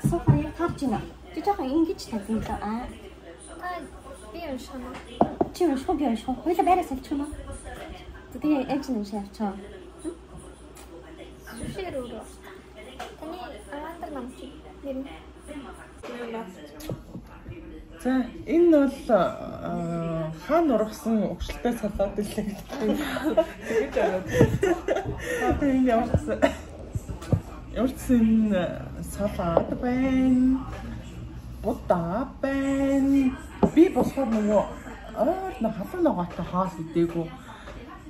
асуухаар яг тавж байна. Чи жоохон ингэж тавь юм лээ. Би уншана. Чи унших уу би унших уу? Хоёлаа байраас авчих юм уу? Тэгээ ээж нь уншиж авчаа. Шүшээрөө. Таны авантар намч нэр нь. За энэ бол хаан ургасан өвчлөлтэй салаад илээ. Тэгэж аваад. Одоо энэ явуулсан салаад байна. Будаа байна. Би болохоор нөгөө ойрно халуун ногоотой хоол идээгүй.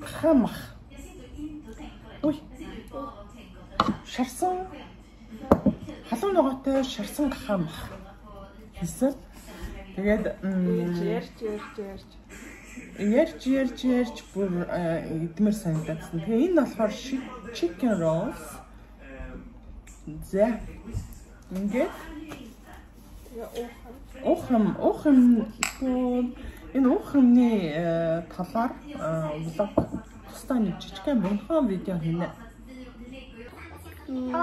Хамах. Ой. Шарсан халуун ногоотой шарсан хамах. Хийсэн. Тэгээд ярьж бүр эдмэр санагдсан. Тэгээ энэ болохоор chicken rolls. За. Ингээд ухам энэ ухамны талаар влог тусдаа нэг жижигхэн бунхан видео хийнэ.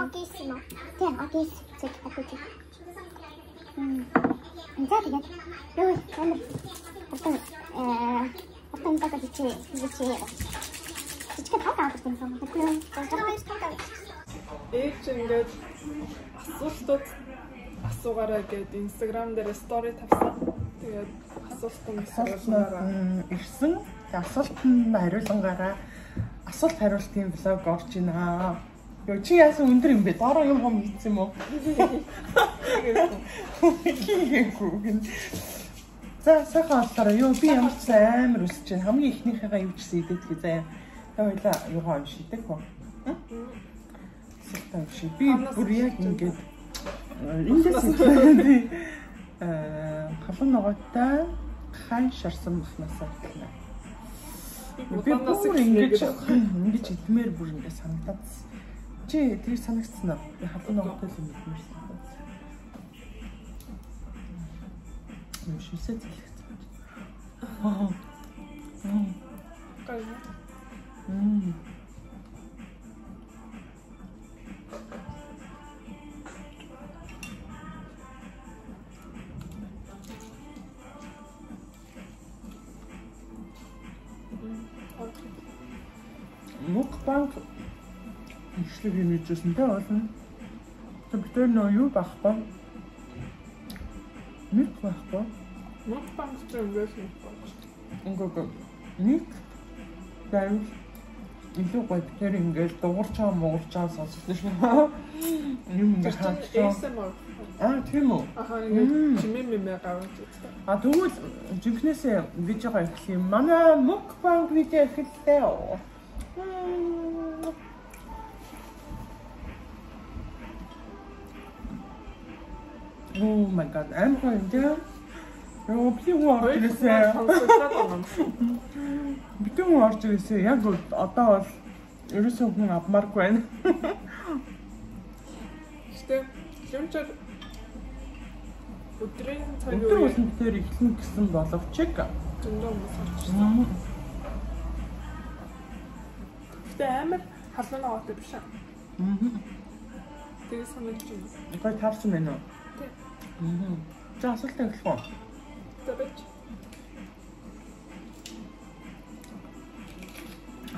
Окейсимо. Тийм, окейс. Цэг апич. За тэгээд юу ямар отон тагад чи чичгээ таа авсан юм. Ээж ингээд асуултууд асуугаараа гээд Instagram дээр story тавьсан. Тэгээд асуултууд ирсэн. Асуултанд хариулангаараа асуулт хариултын влог орж байна. Юу чи яасан өндөр юм бэ? Дараа юм хам хийсэн юм уу? За сайхан болохоор юу би ямар ч амар өсөж байна. Хамгийн ихнийхээгээ юу ч хийдэг гээ заяа. Хоёлаа юугаа юм шидэг хөө. Сэтэн ши би бүр яг ингээд индээс халуун ногоотой хай шарсан махнасаа гэнэ. Би бүр ингэж идмээр бүр ингэ санагдаад. Чи тэр санагдсан уу? Би халуун ногоотой юм идмээрсэн. Юм шүсэт хэлсэн. Мукбанг ишлэг юм ижсэн тэ болно. Тэр нөө юу байхгүй. Нэг байхгүй. мукбанг стримээс Ингээд нэг дайв илүү гоё тэр ингээд дуурчаа муурчаа сонсож байна. Юм ингээд хаачихсан. Тийм үү? ингээд чимээ гаргаж үзсэн. Тэгвэл жинхнээсээ видеого эхлэх юм. Манай мукбанг видео эхэллээ. Oh my god, I'm going to би орж ирсэн. Яг одоо бол ерөөсөө хүн авмааргүй байна. Гэтэ юмчаар өдрийн цаг үеийн дээр эхлэн гэсэн боловч зөндөө хүмүүс орчихсон. Гэтэ амар халуун ногоотой биш аа. Тэгээ санагдаж байна. Гой таарсан байна уу? Тийм. За асуулт эхлэх үү? Тэгэж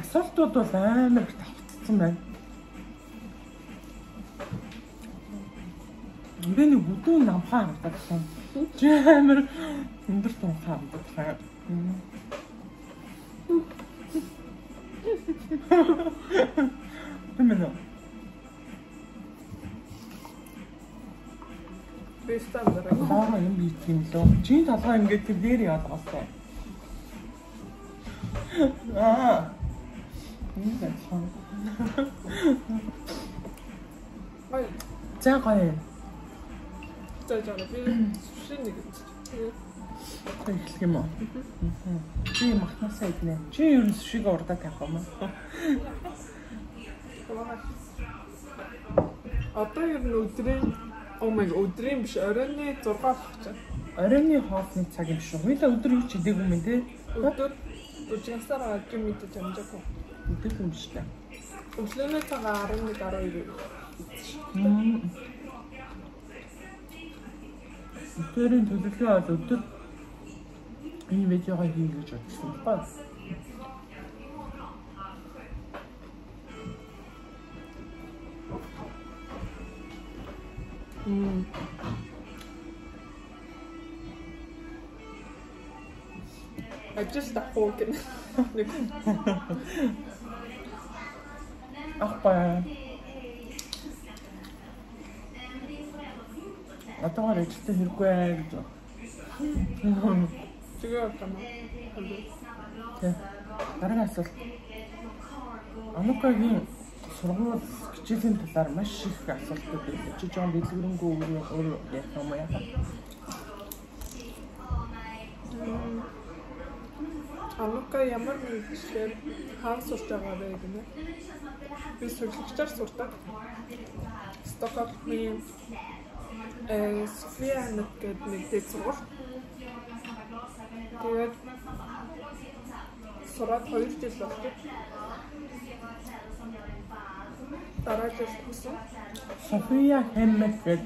асуултууд бол амар тавцсан байна. Би нэг бүдүүн намхаа хандсан. Чи амар өндөр тунхаа хандсан. Тэмээ. бистан дээр Аа юм бий юм лөө. Чи талгаа ингээд тэр дээр яваад байгаа. Энэ дэсэн. ой За гоё. зажаа би шинэ нэг Эхлэх юм уу? Чи махнасаа иднэ. Чи юу нэг шиг урдаа тавих юм аа? одоо ер нь өдрийн өдрийн биш оройны 6 болчихсон. Оройны хоолны цаг юм шүү. Хоёлаа өдөр юу ч идээгүй юм те. Өдөр жигсараа гэж мэдэж амжаагүй. Өдөр юм шүү дээ. Өглөөний цагаа 11 12. Тэрийн төлөвлөгөө бол өдөр энэ видеогоо хийх гэж бодсон байна. I just walking. Ахпаа. Атгаар эцэстээ хэрэггүй гэж. Тэгээ тама. Тэг. Дараагийн асуулт. Анукагийн сургууль хичээлийн талаар маш их асуултууд байна. Чи жоон дэлгэрэнгүй өөр ярих юм яа? Анука ямар нэгэн хаан сурч байгаа вэ гэнэ? Би сурлагчаар сурдаг. Стокгольмын Софианет гэдэг нэг дэд сургууль. Тэгээд сураад 2 жил болчих. Дараа жил хүсэн. София Хэммет гэдэг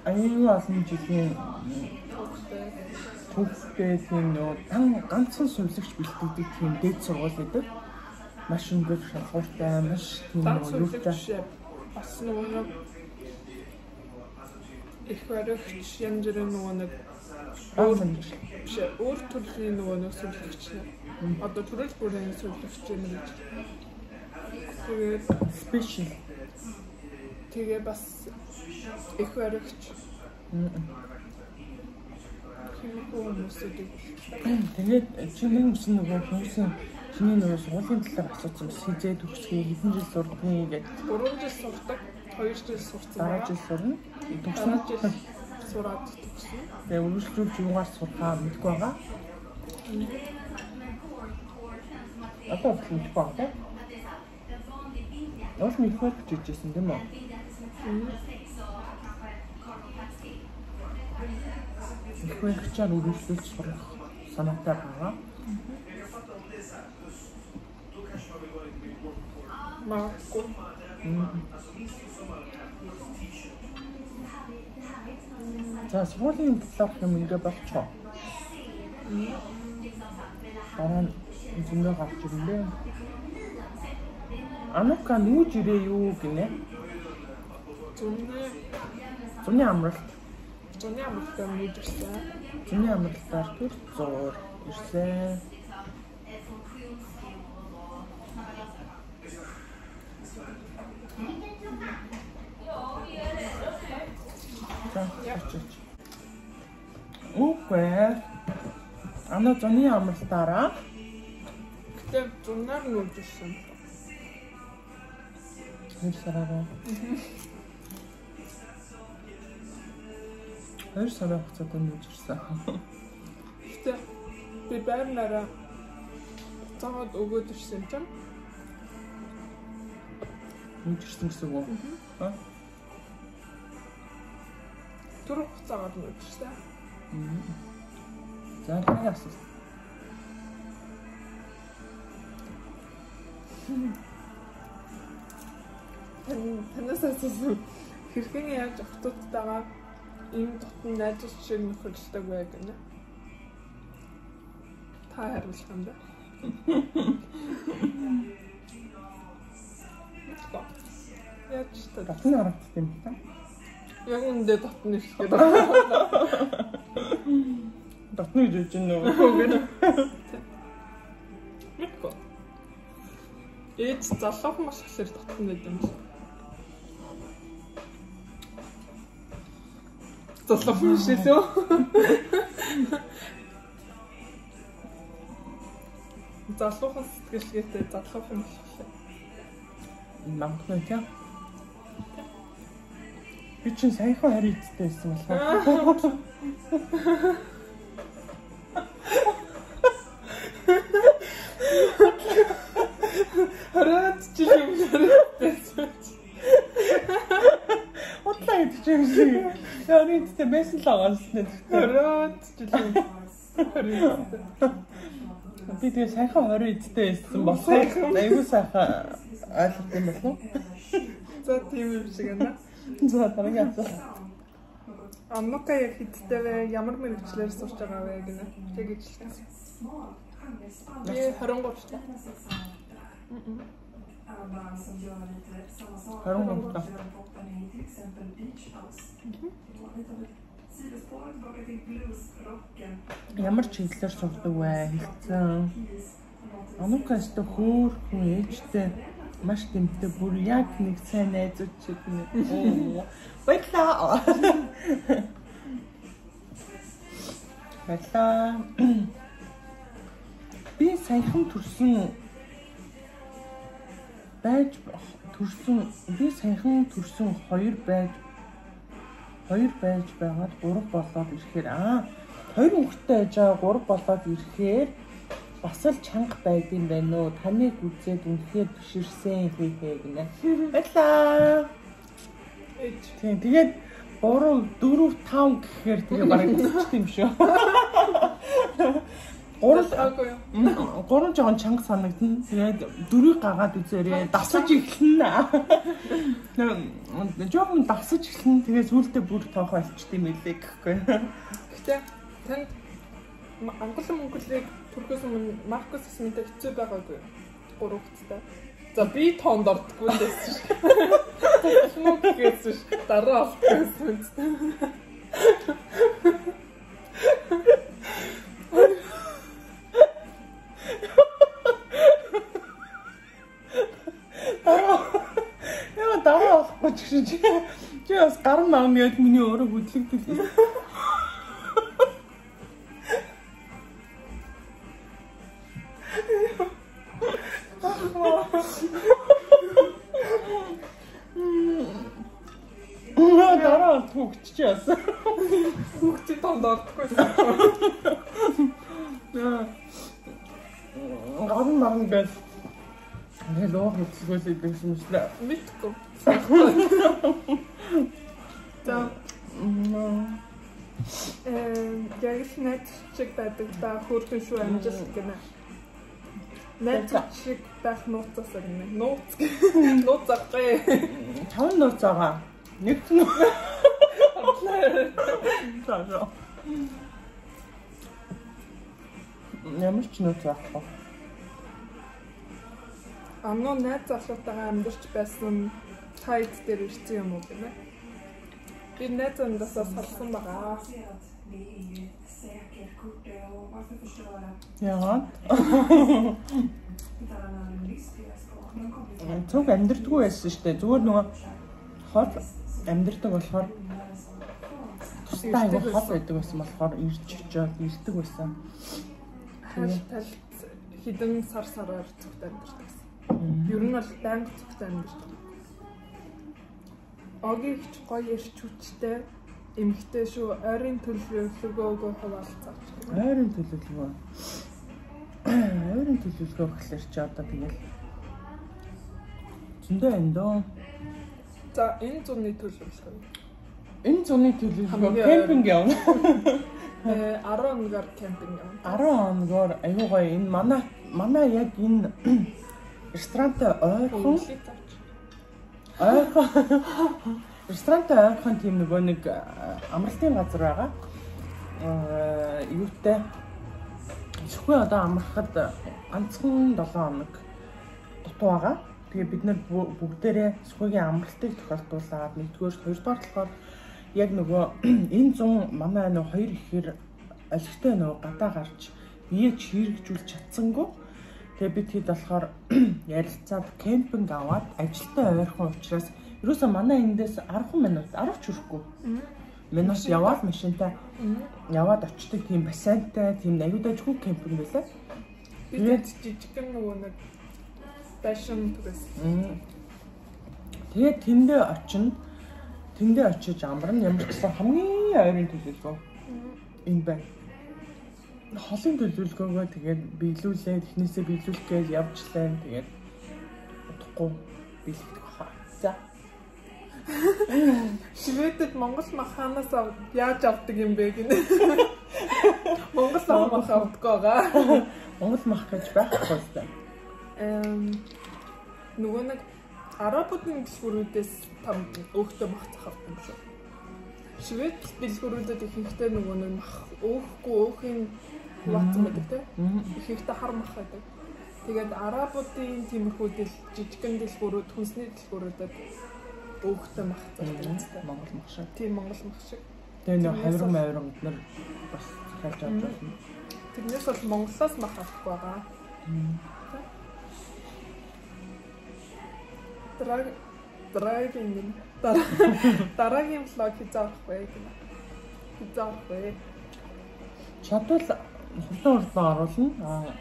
аюулгүй олон жилийн төвхтэй нөө ганцхан сувлагч бэлтгэдэг тийм дэд сургууль гэдэг. Маш өндөр шалгууртай, маш тийм юутай. Бас нөгөө их баригч янз бүрийн нөгөө нэг өөр төрлийн нөгөө сувлагч нэ. Одоо төрөл бүрийн сувлагч юм гэж. Тэгээд Спешиал. Тэгээ бас их баригч. Тэгээд чиний үсэн нөгөө хүмүүсийн чиний нөгөө сургуулийн талаар асуусан хизээ төгсгөө хэдэн жил сурдгийг гэдэг. 3 жил сурдаг, 2 жил сурсан. Дараа жил сурна. Дараа жил сураад төгсөн. Тэгээд үргэлжлүүлж юугаар сурахаа мэдгүй байгаа. Одоо мэдгүй байгаа. Ос мэдгүй чижсэн тийм үү? Ихтэй хчаар үргэлжлүүлж сурах санаатай байгаа. Марко. За сургуулийн талаарх юм ингээ болчихоо. Дараа нь зөндөө гарч ирлээ. Анука нүүж ирээ юу гинэ? Зуны амралт. Зуны амралтаар нүүж ирсэн. Зуны амралтаар төр зур ирсэн. Окей. Ана зуны амралтаараа тэгээд зунаар нүүж ирсэн. Хоёр сараа. Хоёр сараа хугацаанд нүүж ирсэн. Гэтэ би байрнараа цаад өгөөд ирсэн чинь нүүж ирсэн гэсэн үг үү? Аа. Түр хугацаагаар нүүж ирсэн. За дараагийн асуулт. Танаас асуусан хэрхэн яаж автуудтайгаа ийм дотн найзууд шиг нөхөрлөдөг вэ гэнэ? Та хариулах юм да. Яаж ч Дотны харагдсан юм та. яг үндэ дотн нэрлэхэд. Дотны гэж үгүй нөгөө гэнэ. Мэдгүй. Ээж залуухан болохоор дотн гэдэг юм шиг. Залуухан шиг лөө. Залуухан сэтгэлгээтэй залуухан болохоор. Намхны тийм. Би чинь саяхан харин эцтэй байсан болохоор. Хараад чи юм байсан. Утлаа идчихсэн. Харин эцтэй байсан л байгаа л нэ. Хараад чи юм. Би тэгээ саяхан харин эцтэй байсан болохоор аюу сайхан ойлголт юм байна уу? За тийм юм шиг байна. За дараагийн асуулт. Амнука яг хиттэй вэ? Ямар мэрэгчлэр сурч байгаа вэ гэнэ? Яг ижилхэн. Би 23 та. 23 та. Ямар чиглэлээр сурдаг вэ? Хэлцэн. Амнукаас тэ хөөр хүн ээжтэй маш гэмтэй бүр яг нэг сайн найзууд шиг нэг. Баярлаа. Баярлаа. Би саяхан төрсөн хоёр байж байгаад 3 болоод ирэхээр 2 хүүхэдтэй байж байгаа 3 болоод ирэхээр бас л чанга байдсан байна уу? Таныг үзээд үнэхээр биширсэн хийхээ гинэ. Баярлаа. Тийм тэгээд 3 4 5 гэхээр тэгээ бараг өсчих юм шүү. 3 жоохон чанга санагдана. Тэгээд 4-ийг гагаад үзээрээ дасаж эхэлнэ. Жоохон дасаж эхэлнэ. Тэгээд сүүлдээ бүр тоох болчт юм элэ гэхгүй. Гэтэ танд Монголыг төрхөөс өмнө Маркус Смиттэй хэцүү байгаагүй. 3 хүүхэдтэй. За би тоонд ордоггүй байсан ш. Мөн гэсэн ш. Дараа олдсон. Дараа олохгүй ч гэж. Чи бас гар маам яд миний өөрөө хөдлөгдөл. Дараа төгч яасан. Хүүхдээ тоонд ордоггүй. Гарын маран гэж. Нэлоо хөтлгөөс идэгсэн мэтлээ. Мэдгүй. За. Яг л net чиг байдаг да хөргөн шүү амжилт гэнэ. Net чиг байх нууцаас гэнэ. Нууц авахгүй. Таван нууц байгаа. Нэг нууц. Таа. Ямар ч нууц авахгүй. Амноо найз залуутайгаа амьдарч байсан тайд дээр ирсэн юм уу гэнэ? Би найзандаас салсан байгаа. Яагаад? Цог амьдэрдгүй байсан шүү дээ. Зүгээр нөгөө хол амьдэрдэг болохоор тусдаа аягүй хол байдаг байсан болохоор ирж очиод ирдэг байсан. Талд хідэн сараар цогт амьдэрдэг. Ер нь бол байнга цогт амьдэрдэг. Огийгч гоё ирч хүчтэй эмхтэй шүү. Ойрын төлөвлөгөөгөө хуваалцаач. Ойрын төлөвлөгөө. Ойрын төлөвлөгөө гэхэлэр чи одоо тэгэл зөндөө энэ дөө. За энэ зуны төлөвлөгөө. Энэ зуны төлөвлөгөө кемпинг явна. 10 хоногор кемпинг явна. 10 хоногор аюу гоё энэ манай яг энэ ресторантай ойрхон ресторантай ойрхон тийм нөгөө нэг амралтын газар байгаа. Юутай зөвхөн одоо амрахад ганцхан 7 хоног дутуу байгаа. Тэгээ бид нар бүгдээрээ зөвхөгийн амралтыг тохиолдуулаад нэгдүгээр хоёрдугаар болохоор яг нөгөө энэ 100 манай нөгөө хоёр ихээр олигтой нөгөө гадаа гарч бие чирэгжүүлж чадсангүй. Тэгээ бид хэд болохоор ярилцаад кемпинг аваад ажилтай ойрхон учраас ерөөсөө манай эндээс 10 минут 10 ч хүрэхгүй. Минут яваад машинтай яваад очдөг тийм бассейнтай тийм аюудайжгүй кемпинг байлаа. Тэгээд жижигхэн нөгөө нэг fashion тугас. Тэгээд тэндээ очиж амарна ямар ч гэсэн хамгийн ойрын төлөвлөгөө энэ байна. Холын төлөвлөгөөгөө тэгээд биелүүлээд эхнээсээ биелүүлэх гэж явжлаа. Тэгээд утгагүй биелэх хаа. За. Шведэд Монгол маханаас яаж авдаг юм бэ гинэ. Монгол мах авдаг байгаа. Монгол мах гэж байхгүй л да. Нөгөө нэг арабуудын дэлгүүрүүдээс там өөхтөө мах авдаг юм шүү. Швед дэлгүүрүүдэд ихэнхдээ нөгөө нэг мах өөхийн хуваацсан байдаг тийм. Ихэнхдээ хар мах байдаг. Тэгээд арабуудын тиймэрхүү жижигхэн дэлгүүрүүд, хүнсний дэлгүүрүүдэд өөхтэй мах зардаг. Монгол мах шиг. Тийм монгол мах шиг. Тэгээ нэг хавирга бид нар бас хайж авч байна. Тэрнээс бол Монголоос мах авах байгаа. Дараагийн влог хийжаах вэ гэнэ. Хийжаах вэ. Чадвал хурдан оруулна.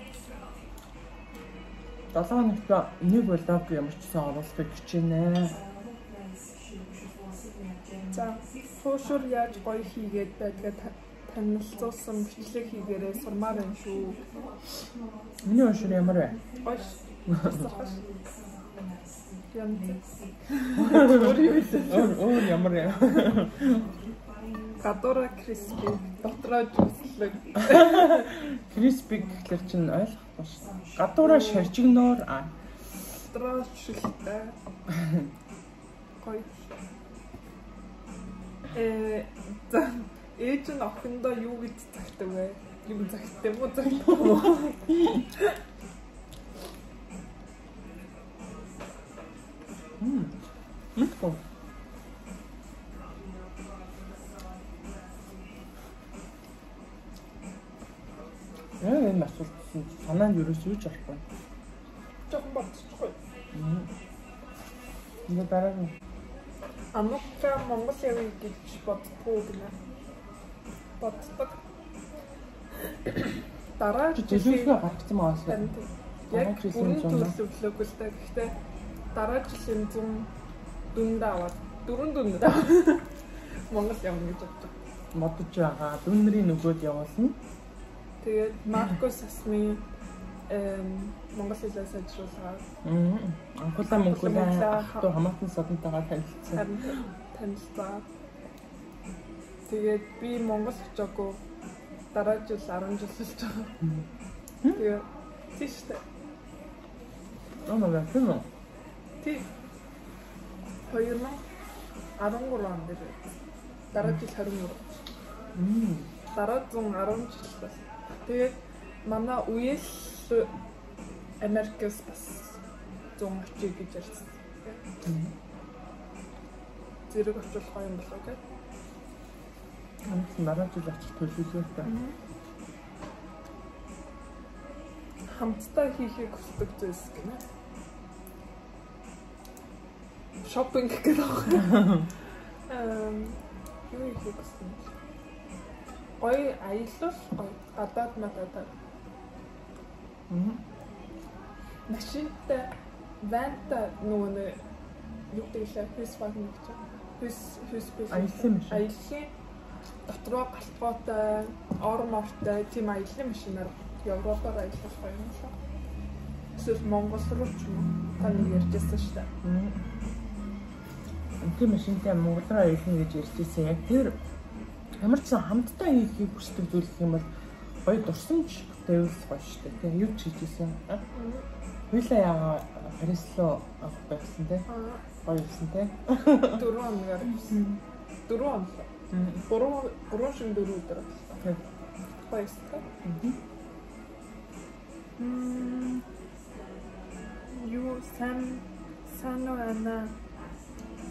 7 хоногт нэг влог ямар ч сан оруулахыг хичээнэ. За, фошор яаж гоё хийгээд байдгаа танилцуулсан бичлэг хийгээрээ сурмаар юм шүү. Миний фошор ямар вэ? Гоё. Өөр ямар яа. Гадуура криспи, дотроо жуслэг. Криспи гэхэлэр чинь ойлгохгүй шүү. Гадуура шаржигноор дотроо шилтэй. Гоё. Ээж нь охиндоо юу гэж цагтав вэ? Юу цагтав уу цагтав уу? Мэдгүй. Энэ асуулт санаанд ерөөс юу ч орохгүй. Жохон бодчихгүй. Энэ дараа нь Амукка Монгол явъя гэж боддгоо гэнэ. Боддог. Дараа жилийнхээ гаргацсан маас. Яг бүрэн төлөвлөгөө л дээ. Гэхдээ дараа жилийн 100 дүнд аваад 4 дүнд Монгол явна гэж боддог. Модож байгаа. Дүнрийн нөгөөд явуулна. Тэгээд Маркос Асмын Монгол хэлээ сайжруулаад анхуулаа мөнгөлөө хатуу хамаатан содонтойгоо танилцаа. Тэгээд би Монгол очоогүй дараа жил 10 жил болж байгаа. Тэгээд тийштэй. Амаа гэнэ. Тий. 2013 онд дараа жил 23. Дараа 110 жил бас. Тэгээд манай үеэл Америкээс бас 100 очие гэж ярьсан. Зэрэг очуулах юм болоо гэж. Амт дараа жил очих төлөвлөлттэй. Хамтдаа хийхийг хүсдэг зүйлс гэнэ. Шопинг гэдэг байна. Юу хийх гэсэн. Гоё аялал, гоё гадаад матадаа. Машинтай ванта нөгөө юу гэдэг вэ? Фэсбүүк гэж. Фэсбүүк. Аяллаа дотроо галтгоотой, ормортой тийм аяллаа машинаар Европоор аялах юм шиг. Эсвэл Монгол руу ч юм уу? Таны ярьжсэн шүү дээ. Тийм машинтай Монгол руу аялна гэж ярьжсэн. Яг тэр ямар ч хамтдаа хийхийг хүсдэг зүйл гэх юм бол гоё дурсамж дэвс гоё шүү дээ. Тэгээ юу ч хийжсэн. Хоёлаа яага Парис руу авах байсан те. Гоё юмсан те. 4 хоногор. 4 хоног. 3 шин 4 өдөр. Баястай. Юу санаа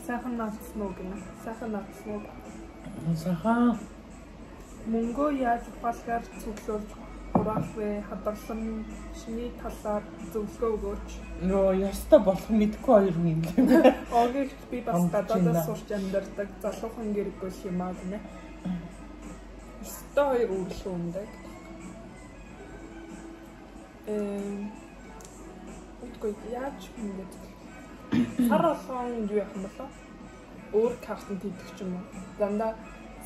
сайхан наацноо гэнэ. Сайхан наацноо. Сайхан. Мөнгөө яаж ухаалгаар цуглуулж хураах вэ? Хадгалсан шиний талаар зөвлөгөө өгөөч. Нөө яста болох мэдгүй хоёр хүн юм. Огт би бас гадаадаас сурч амьдардаг залуухан гэр бүл юм аа гэнэ. Өстой хоёр үрлээ ундаг. Үгүй яаж ингэж сар болгон юу яах юм болоо? Өөр картанд хийдэг ч юм уу. Дандаа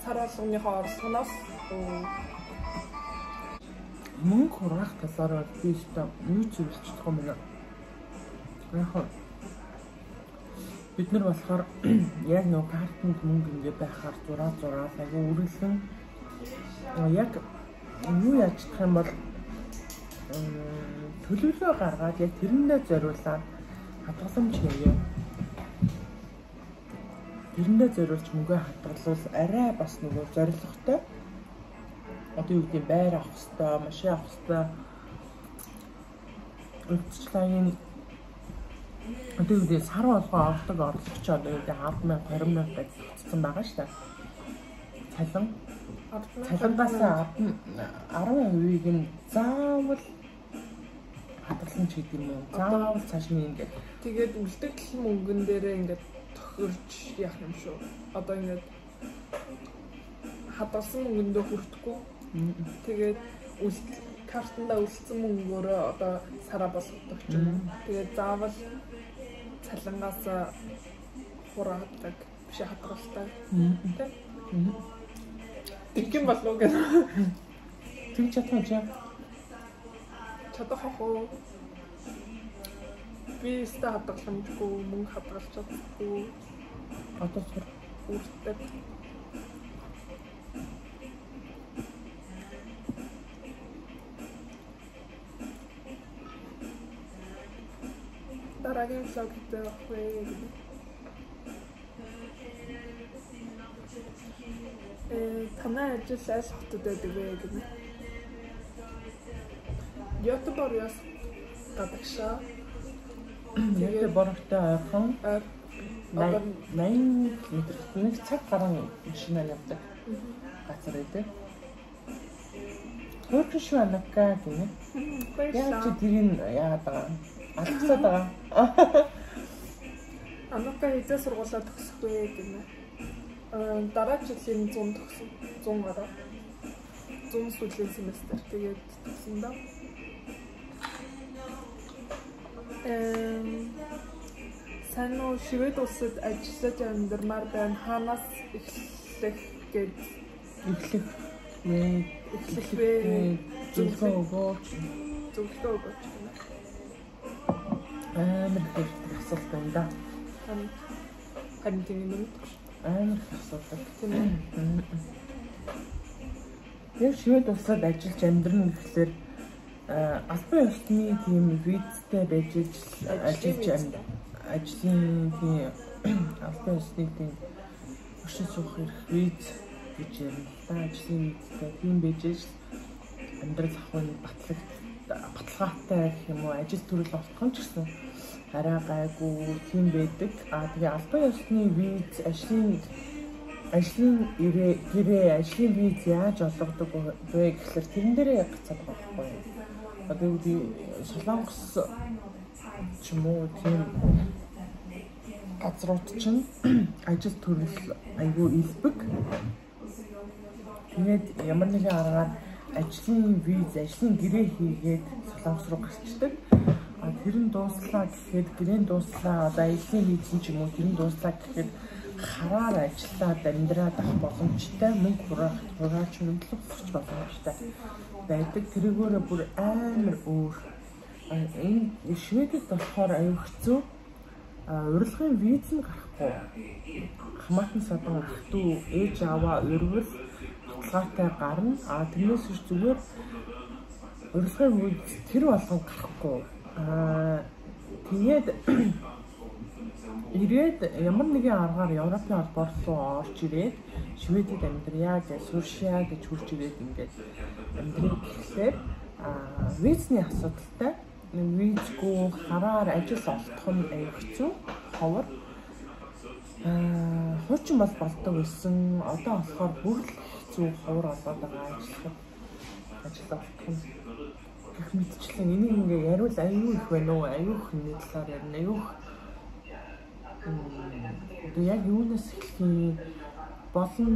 сар болгоныхоо орлогоноос мөнгө хураах талаар би өөртөө юу ч хэлж чадахгүй юм байна. Яг бид нар болохоор яг нөө картанд мөнгө ингэ байхаар зураад агай үргэлжлэн яг юу яаж чадах юм бол төлөвлөгөө гаргаад яг тэрэндээ зориулаад хадгаламж хийе. тэрэндээ зориулж мөнгө хадгалвал арай бас нөгөө зорилготой. Одоо юу гэдэг байр авах хэрэгтэй, машин авах хэрэгтэй. Үйлчлэгийн одоо юу гэдэг сар болгоо авдаг орлогч одоо юу гэдэг 10,000 20,000 гэж төгссөн байгаа шүү дээ. Цалингаас 10%-ийг нь заавал хадгалсан ч гэдэг юм уу. Заавал цааш нь ингээд тэгээд үлдэгдэл мөнгөн дээрээ ингээд тохирч яах юм шүү. Одоо ингээд хадгалсан мөнгөндөө хүртэхгүй. Тэгээд картанда үлдсэн мөнгөөрөө одоо сараа болгодог ч юм уу. Тэгээд заавал цалингаас хураадаг биш хадгалдаг. Тэгэх болов уу гэх. Тэг чадах юм чи. Чадах уу? Би өстө хадгаламжгүй мөнгө хадгалж чадахгүй. Одоо сур үрдэг. Дараагийн влог дээр авах. Танай ажил аль хотод байдаг вэ гэнэ? Göteborg-аас гадагшаа. Тэгээд борогтой ойрхон 80 км нэг цаг гарan машинаар явдаг газар байдаг. Хөрчш банака гэнэ. Яа чи тэрийг яагаад байгаа? Алцаад байгаа. Анака хэдэн сургуулаа төгсөх вэ гэнэ? Дараа жилийн 100 төгсөн. 100 гараа. 100 сүүлийн семестр тэгээд төгсөн даа. Санаа Швед улсад ажиллаж амьдармаар байна. Хаанаас эхлэх гэж эхлэх вэ? Зөвхөн өгөөч. Амар их асуулт байна да. Харин тийм юм. Амар асуудал тийм. Яг Швед улсад ажиллаж амьдрна гэхлээр албан ёсны тийм визтэй байж ажиллаж ажлын тийм албан ёсны тийм өшөө суух хэрэг виз гэж ярина. Ажлын визтэй тийм байж амьдрал ахуйн баталгаатай гэх юм уу ажил төрөл олдох юм ч гэсэн арай гайгүй тийм байдаг. Тэгээ албан ёсны виз ажлын гэрээ ажлын виз яаж олгодог вэ гэхэлэр тэрэн дээрээ яг гацаад байгаа байхгүй юу? Одоо үгүй Солонгос ч юм уу тийм газрууд чинь ажил төрөл айгүй илбэг. Тэгээд ямар нэгэн аргаар ажлын виз, ажлын гэрээ хийгээд Солонгос руу гарчдаг. Тэр нь дууслаа гэхэд гэрээ дууслаа одоо ажлын виз ч юм уу тэр нь дууслаа гэхэд хараар ажиллаад амьдраад авах боломжтой мөнгө хураач хөрөнгөлөх боломжтой байдаг. Тэрүүгээрээ бүр амар өөр. Энэ Шведэд болохоор аюу хэцүү. Урилгын виз нь гарахгүй. Хамаатан садан хатуу ээж аваа урвал баталгаатай гарна. Тэрнээс биш зүгээр урилгын виз тэр болгон гарахгүй. Тэгээд ирээд ямар нэгэн аргаар Европын албаар руу орж ирээд Шведэд амьдрья гэж суршаа гэж хурж ирээд ингээд амьдрэх гэхлээр визний асуудалтай. Визгүй хараар ажил олдох нь аюу хэцүү, ховор. Хуучин бол болдог байсан. Одоо болохоор бүр л хэцүү ховор болоод байгаа ажил олдох нь. Гэх мэтчлэн энийг ингээ яриул аюу их байна уу? Аюу их нийтлээр ярина. Аюу одоо яг юунаас эхлэх болон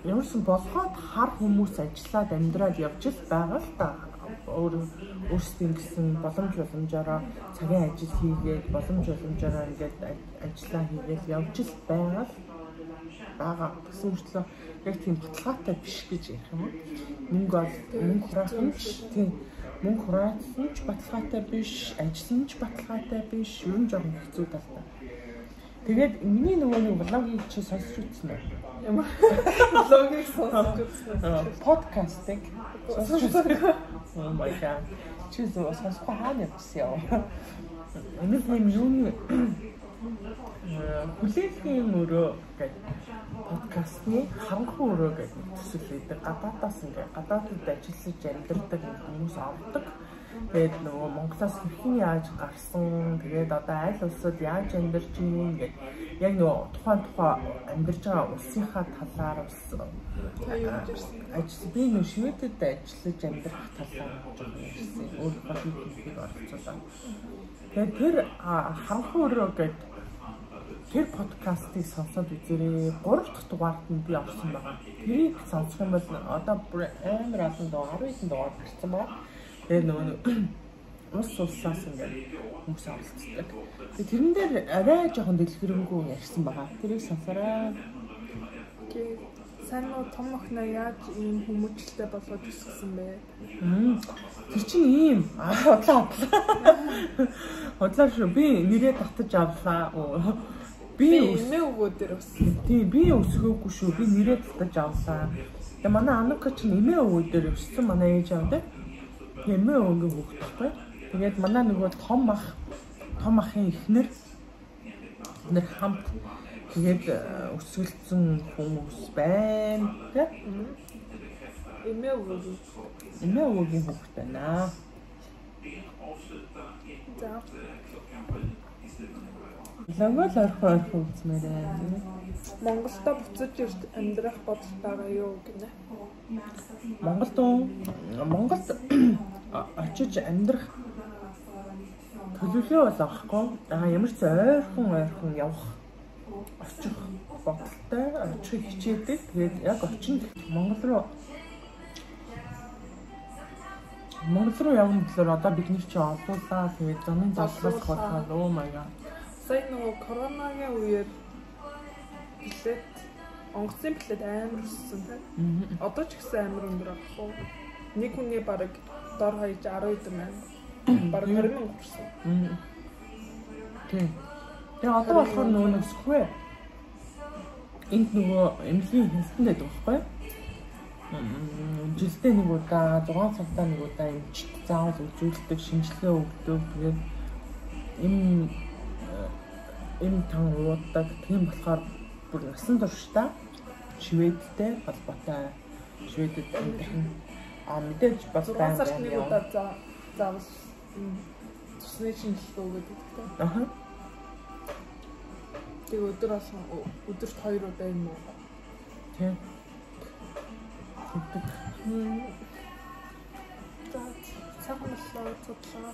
ямарсан болгоод хар хүмүүс ажиллаад амьдраад явж л байгаа л та. Өөрсдийн гэсэн боломжоор цагийн ажил хийгээд боломжоор ингээд ажиллаа хийгээд явж л байгаа. Гэсэн үргэлжлээ яг тийм баталгаатай биш гэж ярих юм уу? Мөнгө хураасан ч баталгаатай биш, ажил нь ч баталгаатай биш, ер нь жоохон хэцүү талтай. Тэгээд миний нөгөө нэг влогийг чи сонсч үзсэн үү? Ямар влогийг сонсч үзсэн. Подкастыг сонсч үзсэн. Oh my god. Чи сонсох хаана явсан яа? Нэг юм юуны Хүлээлгийн өрөө гэдэг подкастны харанхуй өрөө гэдэг төсөл үүдэг. Гадаадаас ингээ гадаадд ажиллаж амьдардаг хүмүүс ордог. Тэгээд нөгөө Монголоос хэрхэн яаж гарсан, тэгээд одоо аль улсад яаж амьдарч ийм гэдэг яг нөгөө тухайн амьдарч байгаа улсынхаа талаар бас ажил би нөгөө Шведэд ажиллаж амьдрах талаар ярьсан. Өөрийнхөө хийхийг оролцуулсан. Тэгээд тэр харанхуй өрөө гэдэг тэр подкастыг сонсоод үзээрэй. 3 дахь дугаарт нь би орсон байгаа. Тэрийг сонсох юм бол одоо амар олон дугаар 12 дугаар гарсан байна. Тэгээд нөгөө ус улсаас ингээд хүмүүс оролцдог. Тэгээд тэрэн дээр арай жоохон дэлгэрэнгүй ярьсан байгаа. Тэрийг сонсороо. Сайн уу том охиноо яаж ийм хүмүүжлтэй болоод өсгсөн бэ? Тэр чинь ийм хотлоо шүү. Би нэрээ татаж авлаа. Би эмээ өвгөө дээр өссөн. Тий, би өсгөөгүй шүү. Би нэрээ татаж авлаа. Тэгээ манай Анука чинь эмээ өвгөө дээр өссөн. Манай ээж авдаг. Эмээ өвгөө хөөхдөхгүй. Тэгээд манай нөгөө том ахын эхнэр хамт тэгээд өсвөлдсөн хүмүүс байна. Тэ? Эмээ өвгөөгийн хүүхэд байна. За. Лагвал орхон үзмээрээ. Монголда буцаж ирж амьдрах бодол байгаа юу гинэ? Монголд очиж амьдрах төлөвлөө бол авахгүй. Ямар ч ойрхон явах очих бодолтой очих хичээдэг. Тэгээд яг очин Монгол руу явна гэхээр одоо бид нар чи олуулаа. Тэгээд замын залгаас хорхоо оо my god. Сая нөгөө коронагийн үеэр билет онгоцны билет амар өссөн тийм. Одоо ч гэсэн амар өндөр авахгүй. Нэг хүний бараг дор хаяж 10 байна. Бараг 20,000 хүрсэн. Тийм. Тэгээ одоо болохоор нөгөө nëсгүй. Энд нөгөө эмнэлгийн хэлтэнд байдаг байхгүй юу? Жилдээ нэг удаа 6 цагтаа нэг удаа эмчт заавал үзүүлдэг, шинжилгээ өгдөг. Тэгээд им тан уудаг. Тийм болохоор бүр насан туршдаа Шведтэй холбоотой. Шведэд амьдрах мэдээж бас байна. Нэг удаа заавал цусны шинжилгээ өгдөг гэдэг. Тэг өдөрт 2 удаа юм уу? Тийм. Цагаан боллоо.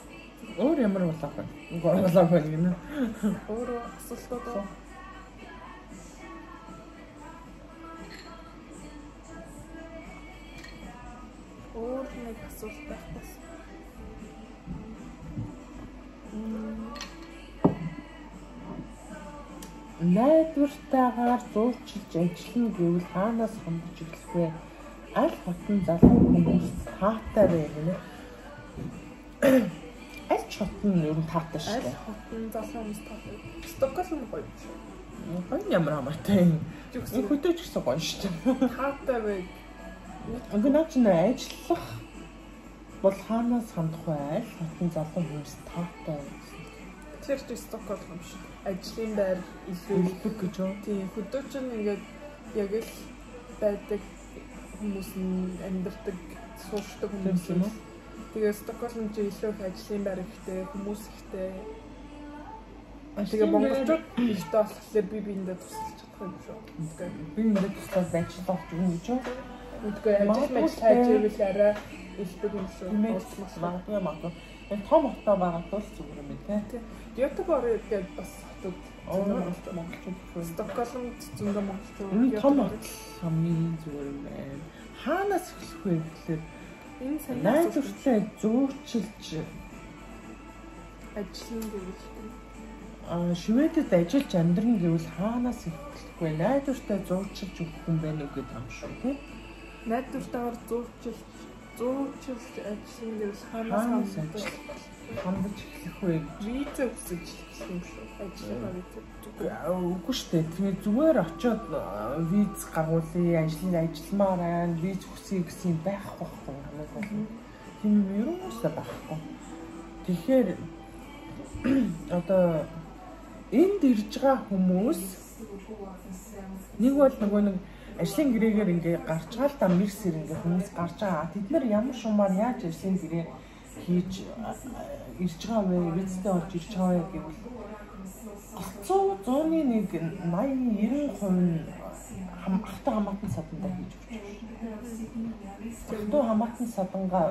Өөр ямар болоо вэ? Болоо гэнэ. Өөр асуултууд. Өөр нэг асуулт байхгүй. Найдвартайгаар зурчилж ажиллана гэвэл хаанаас хандж эхлэх вэ? Аль хотын залуу хүмүүс таатай вэ гэнэ? Аль хотын ер нь таатай шүү дээ. Аль хотын залуу хүмүүс таатай. Стокгольм гоё шүү. Гоё ямар хамаатай. Энэ хөдөөч гэсэн гоё шүү дээ. Таатай вэ? Ингээ наач нэ ажиллах бол хаанаас хандах вэ? Аль хотын залуу хүмүүс таатай. Тэр ч Стокгольм шүү. Ажлын байр илүү гэж үү? Тийм, хөдөөч нь ингээд яг л байдаг хүмүүс амьдардаг, сууршдаг хүмүүс юм уу? Тэгээ Стокгольм ч илүү их ажлын байр ихтэй, хүмүүс ихтэй. Тэгээ монголчууд ихтэй болохоор би биендээ тусалж чадах юм шүү. Би ингээд туслаад ажиллах гэж үү? Үгүй ажил хайж ивэл арай илбэг юм шүү. Магадгүй. Том хотоо байгаа тул зүгээр юм тий. Göteborg гэдэг бас хотод монголчууд Стокгольм зөндөө монголчууд. Энэ том хот хамгийн зүгээр юм байна. Хаанаас эхлэх вэ гэхээр энэ сайн найдвартай зуучилж ажиллана гэвэл Шведэд ажиллаж амьдрна гэвэл хаанаас эхлэх вэ? Найдвартай зуучилж өгөх юм байна уу гэдэг юм шүү тий. Найдвартайгаар зуучилж ажиллана гэвэл хаанаас хандаж эхлэх вэ? Виза өгсөж эхлэх юм шүү. Ажиллагаа виза. Үгүй шүү дээ. Тэгээ зүгээр очиод виз гаргуулъя, ажилламаар байна, виз өгсөй гэсэн байх байхгүй хамгийн. Тийм ерөөсөө байхгүй. Тэгэхээр одоо энд ирж байгаа хүмүүс нэг бол нөгөө нэг ажлын гэрээгээр ингээ гарч байгаа л да мэрсэр ингээ хүмүүс гарч байгаа. Тэд нар ямар шумаар яаж ажлын гэрээ хийж ирж байгаа вэ? Визтэй орж ирж байгаа вэ гэвэл 100-100-ны 80-90% ахтай хамаатан садандаа хийж өгч байна. Ахтай хамаатан садангаа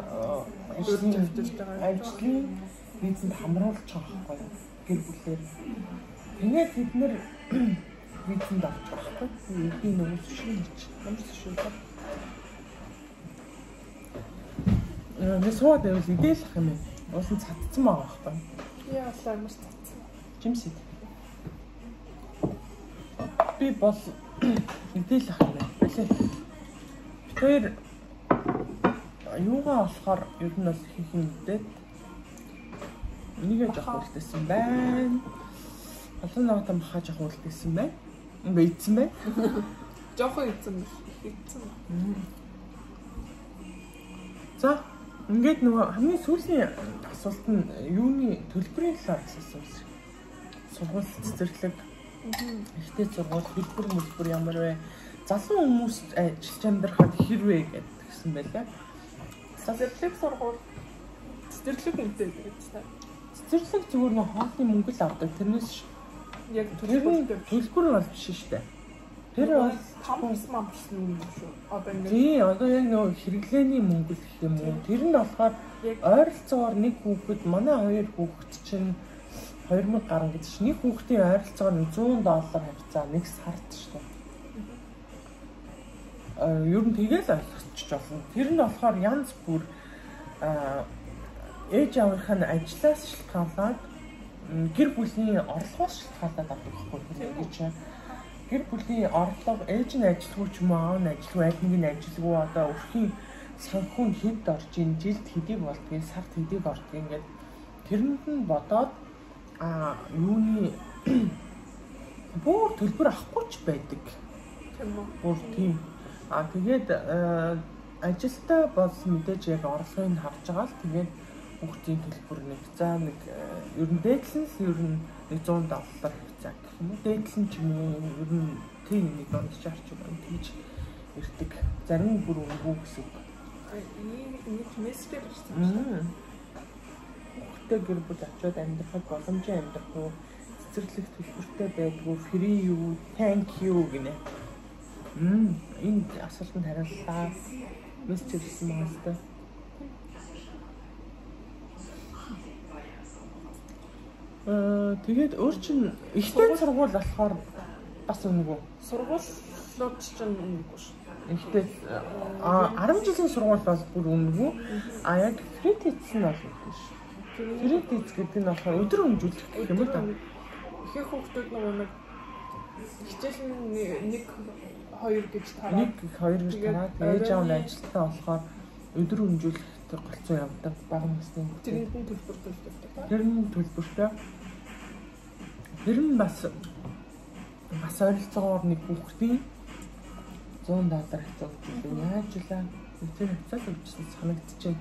ажлын визэнд хамруулж байгаа байхгүй гэр бүлээр. Тэгээд бид нэр визэнд авч байгаа байхгүй. Би нөгөө шүлж ямар шүлж. Нэсвод байвал идэлх юм. Уусан цадцсан байгаа байхгүй. Яа амар цацсан. Жимсэд. Би бол идэлх юм байна. Тэр юугаа болохоор ер нь бол хийх юм дээд нэгэ жоох үлдээсэн байна. Олон ногоон махаа жоох үлдээсэн байна. Ингээ ийдсэн байна. Жохон ийдсэн. За ингээд нөгөө хамгийн сүүлийн асуулт нь юуны төлбөрийн талаар асуусан юм. Сургууль цэцэрлэг. Ихтэй сургууль төлбөр ямар вэ? Залуу хүмүүс ажиллаж амьдрахад хэрвээ гэсэн байлаа. Цэцэрлэг сургууль цэцэрлэг үнэтэй гэж та. Цэцэрлэг зүгээр нэг хоолны мөнгө л авдаг. Тэрнээс яг төлбөр бол биш шүү дээ. Тэр бол хамс юм шүү. Одоо ингэ. Тий, одоо яг нөгөө хэрэглээний мөнгө л гэх юм уу. Тэр нь болохоор ойролцоогоор нэг хүүхэд манай хоёр хүүхэд чинь 2000 гаруй гэж чинь нэг хүүхдийн ойролцоогоор $100 хавцаа нэг сард шүү дээ. Ер нь тэгэл ойлгочих болно. Тэр нь болохоор янз бүр ээж аврах нь ажлаас шалтгаалаад гэр бүлийн орлогоос шалтгаалаад авдаг байхгүй гэж. Гэр бүлийн орлого ээж нь ажилгүй ч юм уу аав нь ажилгүй аль нэг нь ажилгүй одоо өрхийн санхүүнд хэд орж ийн жилд хэдийг болдгийг сард хэдийг ордгийг ингээд тэрэнд нь бодоод юуны бүр төлбөр авахгүй ч байдаг. Тийм үү. Бүр тийм. Тэгээд ажилтаа болсон мэдээж яг орлогыг харж байгаа л тэгээд хүүхдийн төлбөр нэг за нэг ер нь дээдлэн л ер нь $100 хавцаа гэх юм уу. Дээдлэн ч юм уу ер нь тийм нэг $160 ч юм тийж ирдэг. Зарим бүр өнгөө гэсэн. Нэг мессеж ирсэн. Хүүхдээ гэр бүл очиод амьдрахад боломжтой амьдрах уу? Цэцэрлэг төлбөртэй байдгүй free юу, thank you гинэ. Энэ асуултанд хариуллаа. Мессеж ирсэн байна л да. Тэгээд өөр чинь ихтэй сургууль болохоор бас үнэгүй. Сургуулиуд чинь үнэгүй шүү. Ихтэй 10 жилийн сургууль бол бүр үнэгүй. Яг фритиц нь бол үнэгүй шүү. Фритиц гэдэг нь болохоор өдөр хэмжүүлэх гэх юм да. Ихэнх хүүхдүүд нэг хичээл нь 1-2 гэж тараад 1-2 гэж тараад ээж аав нь ажилтаа болохоор өдөр хэмжүүлэх голцоо явдаг бага насны. Тэрэнд нь төлбөр төлдөг. Тэр нь төлбөртэй. Тэр нь бас ойролцоогоор нэг хүүхдийн $100 хавцаа өгч яаж илаа. Тэр хавцаа өгчсөн санагдчихэв.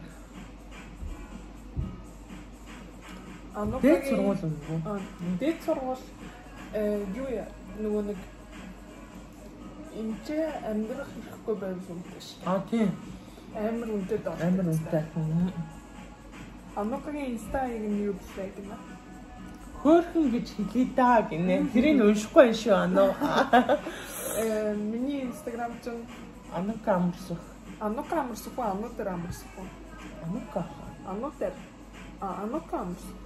Дээд сургууль үгүй. Дээд сургууль юу яа нөгөө нэг энэ амьдрах хэрэггүй байвал үнэтэй шүү. Тийм. Амар үнэтэй доо. Амар үнэтэй. Анукагийн инстаг нь юу гэсэн юм бэ? Хөөрхөн гэж хэлээ даа гинэ. Тэрийг уншихгүй юм шүү ануу. Миний инстаграм чинь Анука амарсах. Анука амарсах уу? Ануутер амарсах уу? Анука. Ануутер. Анука амарсах.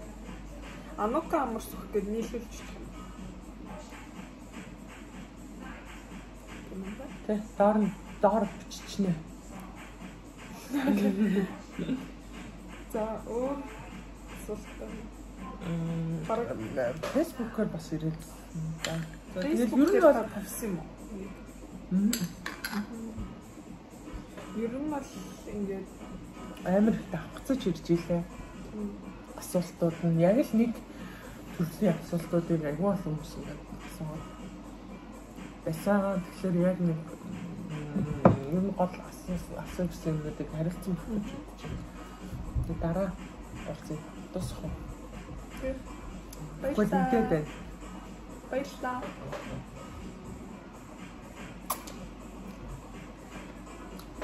Анука амарсах гэж нийлүүлж Тэ доор биччихнэ. За өөр асуултаа. Facebook-оор бас ирээд. Тэгээд ер нь бол тавьсан юм уу? Ер нь бол ингээд амар их давхцаж ирж илээ. Асуултууд нь яг л нэг төрлийн асуултуудыг аягүй олон хүмүүс асууад байсан. Тэгэхээр яг нэг юм гол асуусан юмнуудыг хариулсан өгч байна. Дараа орцыг тусах уу? Баярлалаа. Баярлалаа.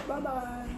Bye bye.